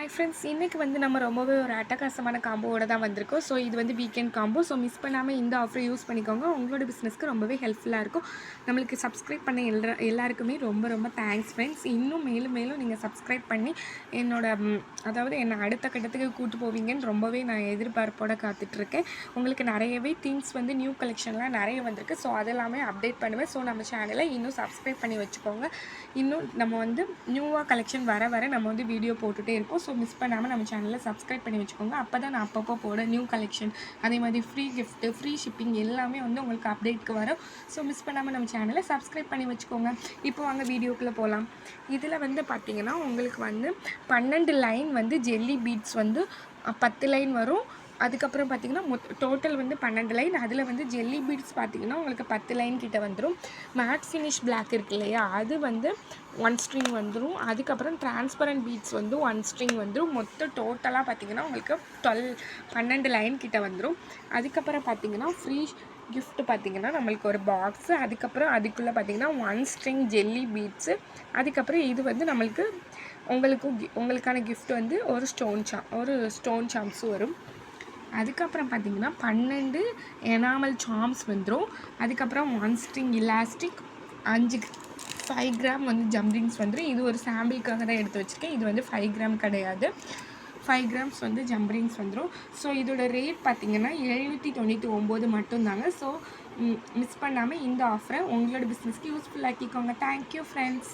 Hi friends, இன்றைக்கி வந்து நம்ம ரொம்பவே ஒரு அட்டகாசமான காம்போவோட தான் வந்திருக்கோம். ஸோ இது வந்து வீக்கெண்ட் காம்போ. ஸோ மிஸ் பண்ணாமல் இந்த ஆஃபரை யூஸ் பண்ணிக்கோங்க. உங்களோட பிஸ்னஸ்க்கு ரொம்பவே ஹெல்ப்ஃபுல்லாக இருக்கும். நம்மளுக்கு சப்ஸ்கிரைப் பண்ண எல்லாருக்குமே ரொம்ப ரொம்ப தேங்க்ஸ் ஃப்ரெண்ட்ஸ். இன்னும் மேலும் மேலும் நீங்கள் சப்ஸ்கிரைப் பண்ணி என்னோட அதாவது என்னை அடுத்த கட்டத்துக்கு கூட்டு போவீங்கன்னு ரொம்பவே நான் எதிர்பார்ப்போடு காத்துட்ருக்கேன். உங்களுக்கு நிறையவே திங்ஸ் வந்து நியூ கலெக்ஷன்லாம் நிறைய வந்திருக்கு. ஸோ அதெல்லாமே அப்டேட் பண்ணுவேன். ஸோ நம்ம சேனலை இன்னும் சப்ஸ்கிரைப் பண்ணி வச்சுக்கோங்க. இன்னும் நம்ம வந்து நியூவாக கலெக்ஷன் வர நம்ம வந்து வீடியோ போட்டுகிட்டே இருப்போம். ஸோ மிஸ் பண்ணாமல் நம்ம சேனலில் சப்ஸ்கிரைப் பண்ணி வச்சுக்கோங்க. அப்போ தான் நான் அப்பப்போ போட நியூ கலெக்ஷன், அதே மாதிரி ஃப்ரீ கிஃப்ட்டு, ஃப்ரீ ஷிப்பிங் எல்லாமே வந்து உங்களுக்கு அப்டேட்க்கு வரும். ஸோ மிஸ் பண்ணாமல் நம்ம சேனலை சப்ஸ்கிரைப் பண்ணி வச்சுக்கோங்க. இப்போ வாங்க வீடியோக்குள்ளே போகலாம். இதில் வந்து பார்த்திங்கன்னா உங்களுக்கு வந்து 12 லைன் வந்து ஜெல்லி பீட்ஸ் வந்து 10 லைன் வரும். அதுக்கப்புறம் பார்த்திங்கன்னா டோட்டல் வந்து 12 லைன். அதில் வந்து ஜெல்லி பீட்ஸ் பார்த்திங்கன்னா உங்களுக்கு 10 லைன் கிட்ட வந்துடும். மேட் ஃபினிஷ் பிளாக் இருக்கு இல்லையா, அது வந்து 1 ஸ்ட்ரிங் வந்துடும். அதுக்கப்புறம் டிரான்ஸ்பரண்ட் பீட்ஸ் வந்து 1 ஸ்ட்ரிங் வந்துடும். மொத்தம் டோட்டலாக பார்த்திங்கன்னா உங்களுக்கு 12 லைன் கிட்ட வந்துடும். அதுக்கப்புறம் பார்த்திங்கன்னா ஃப்ரீ கிஃப்ட் பார்த்திங்கன்னா நம்மளுக்கு ஒரு பாக்ஸு, அதுக்கப்புறம் அதுக்குள்ளே பார்த்திங்கன்னா 1 ஸ்ட்ரிங் ஜெல்லி பீட்ஸு, அதுக்கப்புறம் இது வந்து நம்மளுக்கு உங்களுக்கான கிஃப்ட் வந்து ஒரு ஸ்டோன் சாம்ஸும் வரும். அதுக்கப்புறம் பார்த்திங்கன்னா 12 எனாமல் சாம்ஸ் வந்துடும். அதுக்கப்புறம் 1 ஸ்ட்ரிங் இலாஸ்டிக், 5 கிராம் வந்து ஜம்ரிங்ஸ் வந்துடும். இது ஒரு சாம்பிளுக்காக தான் எடுத்து வச்சுருக்கேன். இது வந்து 5 கிராம் கிடையாது, 5 கிராம்ஸ் வந்து ஜம்ரிங்ஸ் வந்துடும். ஸோ இதோட ரேட் பார்த்திங்கன்னா 799 மட்டும்தாங்க. ஸோ மிஸ் பண்ணாமல் இந்த ஆஃபரை உங்களோட பிஸ்னஸ்க்கு யூஸ்ஃபுல்லாக்கிக்கோங்க. Thank you friends.